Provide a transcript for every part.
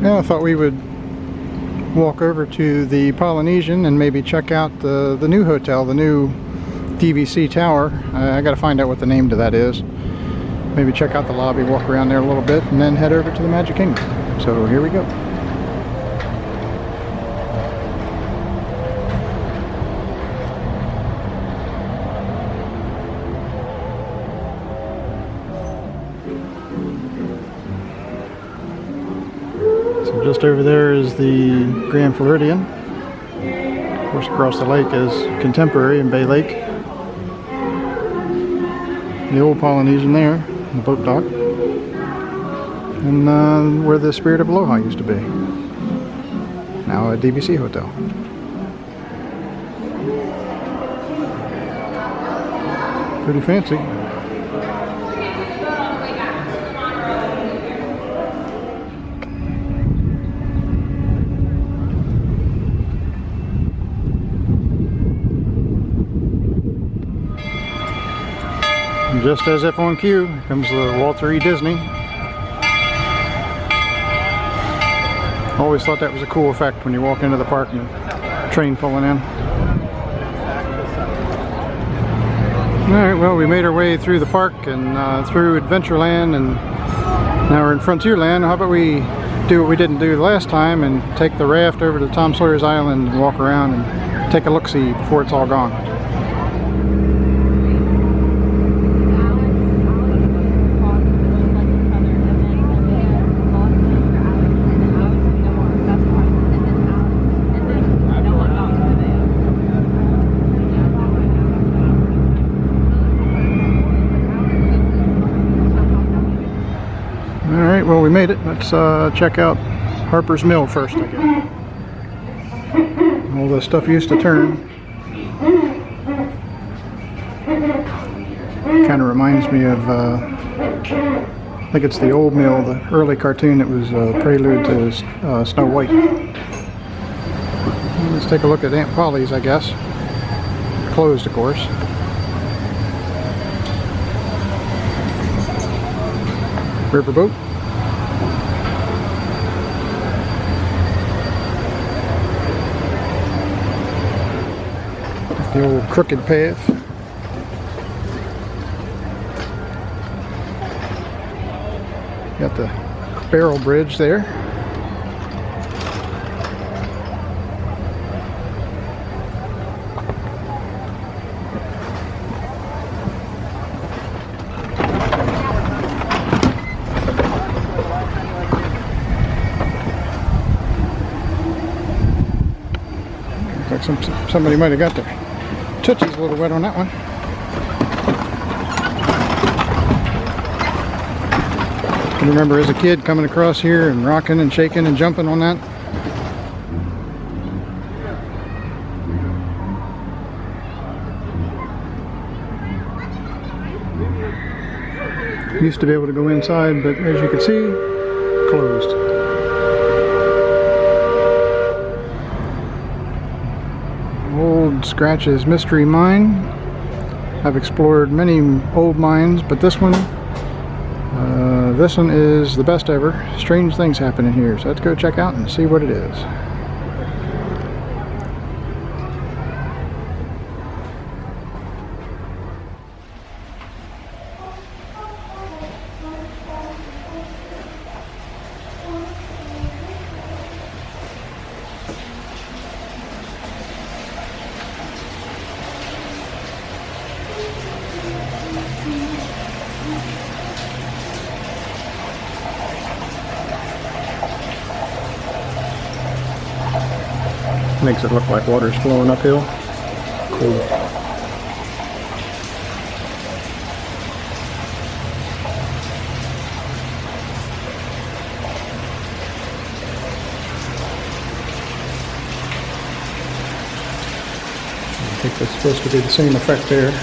Yeah, I thought we would walk over to the Polynesian and maybe check out the new hotel, the new DVC tower. I got to find out what the name to that is. Maybe check out the lobby, walk around there a little bit, and then head over to the Magic Kingdom. So here we go. So just over there is the Grand Floridian. Of course, across the lake is Contemporary and Bay Lake. The old Polynesian there, the boat dock. And where the Spirit of Aloha used to be. Now a DVC hotel. Pretty fancy. And just as if on cue, comes the Walter E. Disney. Always thought that was a cool effect when you walk into the park and the train pulling in. Alright, well, we made our way through the park and through Adventureland, and now we're in Frontierland. How about we do what we didn't do last time and take the raft over to Tom Sawyers Island and walk around and take a look-see before it's all gone. Alright, well, we made it. Let's check out Harper's Mill first, I guess. All the stuff used to turn. Kind of reminds me of, I think it's the old mill, the early cartoon that was prelude to Snow White. Let's take a look at Aunt Polly's, I guess. Closed, of course. Riverboat. The old crooked path. Got the barrel bridge there. Looks like somebody might have got their Tootsie's a little wet on that one. I remember as a kid coming across here and rocking and shaking and jumping on that. Used to be able to go inside, but as you can see, closed. Old Scratch's Mystery Mine. I've explored many old mines, but this one is the best ever. Strange things happen in here, so let's go check out and see what it is. Makes it look like water's flowing uphill. Cool. I think that's supposed to be the same effect there.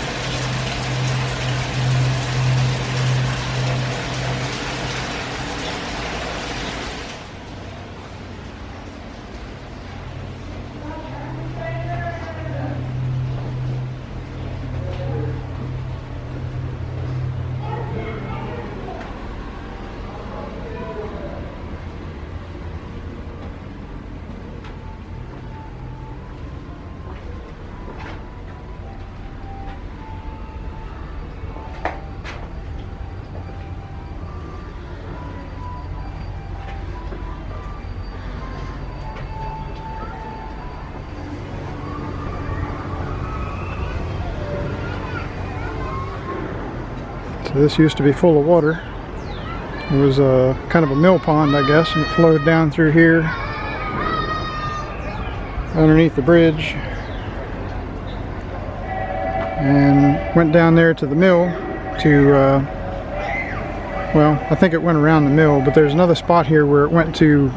So this used to be full of water. It was a kind of a mill pond, I guess, and it flowed down through here underneath the bridge and went down there to the mill to well, I think it went around the mill, but there's another spot here where it went to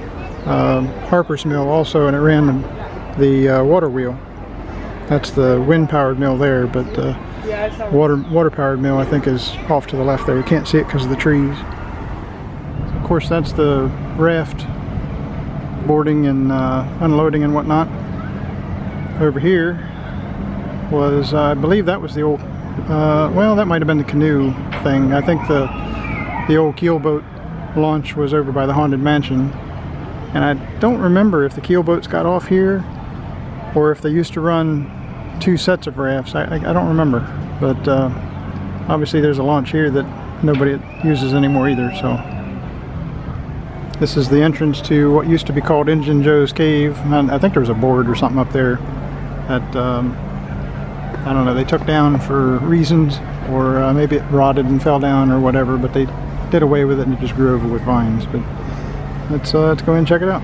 Harper's Mill also, and it ran the water wheel. That's the wind-powered mill there, but the water-powered mill I think is off to the left there. You can't see it because of the trees. Of course, that's the raft boarding and unloading and whatnot. Over here was, I believe that was the old, well, that might have been the canoe thing. I think the old keelboat launch was over by the Haunted Mansion. And I don't remember if the keelboats got off here or if they used to run two sets of rafts. I don't remember. But obviously there's a launch here that nobody uses anymore either. So this is the entrance to what used to be called Injun Joe's Cave. And I think there was a board or something up there that, I don't know, they took down for reasons, or maybe it rotted and fell down or whatever, but they did away with it and it just grew over with vines. But let's go ahead and check it out.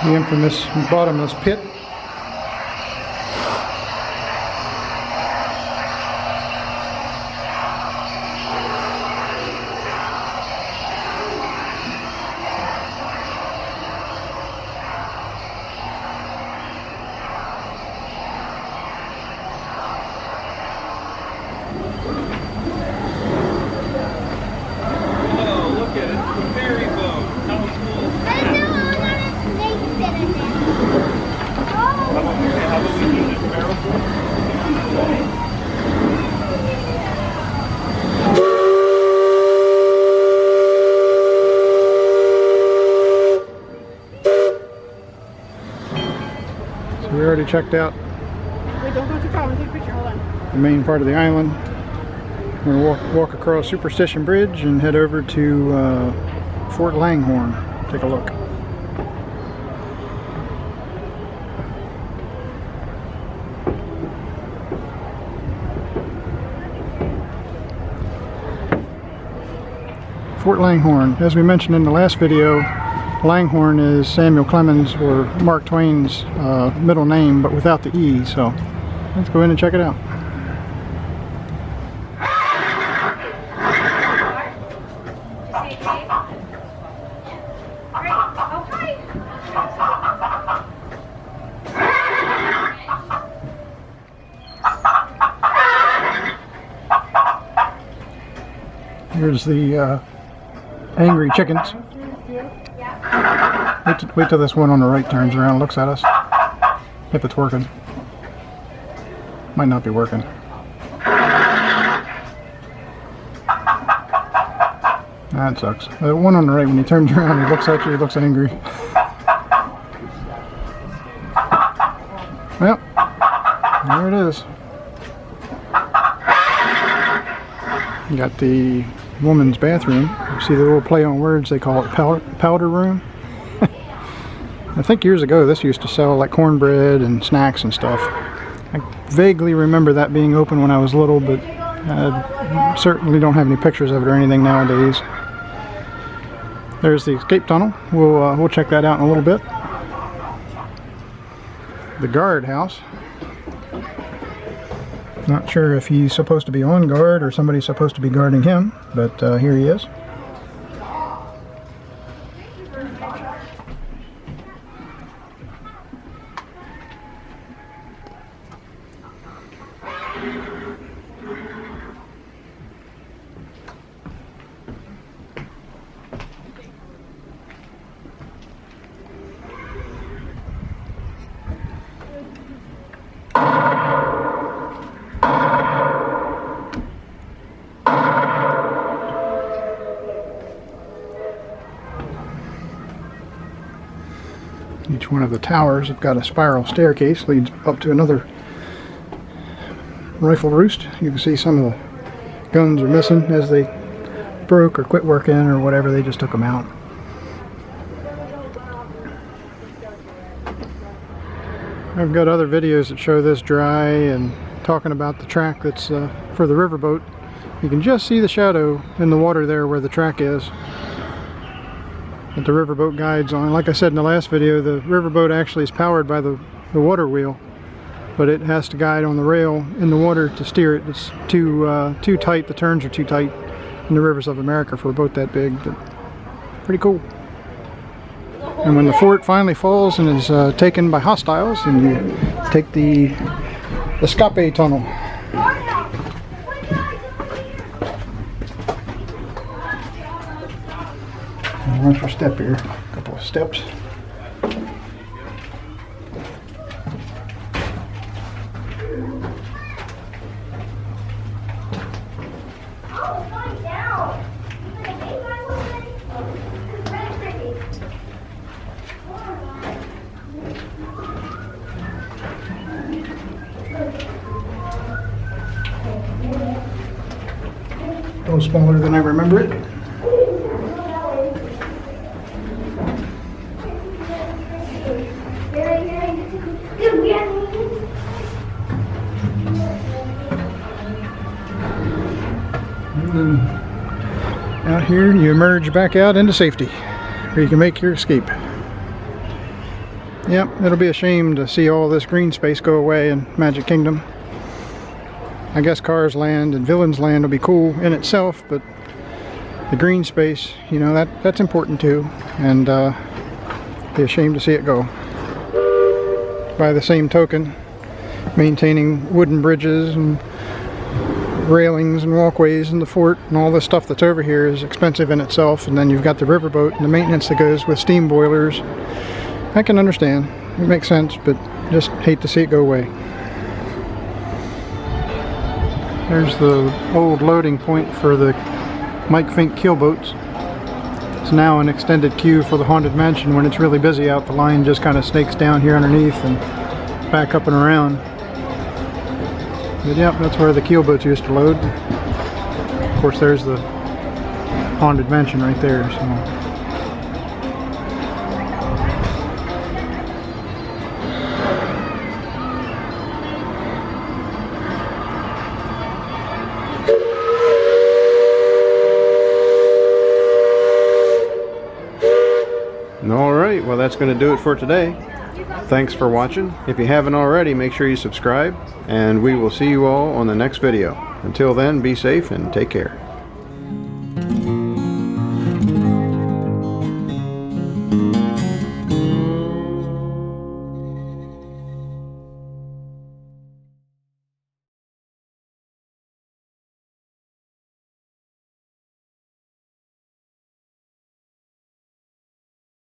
The infamous bottomless pit. Oh, look at it. It's a ferry boat. How cool. How about we use a barrel boat? So we already checked out Wait, don't go too far. I'm gonna take a picture. Hold on. the main part of the island. We're going to walk across Superstition Bridge and head over to Fort Langhorn. Take a look. Fort Langhorn. As we mentioned in the last video, Langhorn is Samuel Clemens or Mark Twain's middle name, but without the E. So let's go in and check it out. Here's the angry chickens. Wait till this one on the right turns around and looks at us. If it's working. Might not be working. That sucks. The one on the right, when he turns around, he looks at you, he looks angry. Well, there it is. You got the woman's bathroom. You see the little play on words, they call it powder room. I think years ago this used to sell like cornbread and snacks and stuff. I vaguely remember that being open when I was little, but I certainly don't have any pictures of it or anything nowadays. There's the escape tunnel. We'll check that out in a little bit. the guard house. Not sure if he's supposed to be on guard or somebody's supposed to be guarding him, but here he is. Each one of the towers have got a spiral staircase, leads up to another rifle roost. You can see some of the guns are missing as they broke or quit working or whatever. They just took them out. I've got other videos that show this dry and talking about the track that's for the riverboat. You can just see the shadow in the water there where the track is that the riverboat guides on. Like I said in the last video, the riverboat actually is powered by the water wheel, but it has to guide on the rail in the water to steer it. It's too tight. The turns are too tight in the rivers of America for a boat that big, but pretty cool. And when the fort finally falls and is taken by hostiles, and you take the escape tunnel. Watch your step here. A couple of steps. A little smaller than I remember it. And out here you emerge back out into safety where you can make your escape. Yep, it'll be a shame to see all this green space go away in Magic Kingdom. I guess Cars Land and Villains Land will be cool in itself, but the green space, you know, that's important too, and be a shame to see it go. By the same token, maintaining wooden bridges and railings and walkways in the fort and all this stuff that's over here is expensive in itself, and then you've got the riverboat and the maintenance that goes with steam boilers. I can understand, it makes sense, but just hate to see it go away. There's the old loading point for the Mike Fink keelboats. It's now an extended queue for the Haunted Mansion. When it's really busy out, the line just kind of snakes down here underneath and back up and around. But yep, that's where the keelboats used to load. Of course, there's the Haunted Mansion right there. So. Alright, well that's going to do it for today. Thanks for watching. If you haven't already, make sure you subscribe, and we will see you all on the next video. Until then, be safe and take care.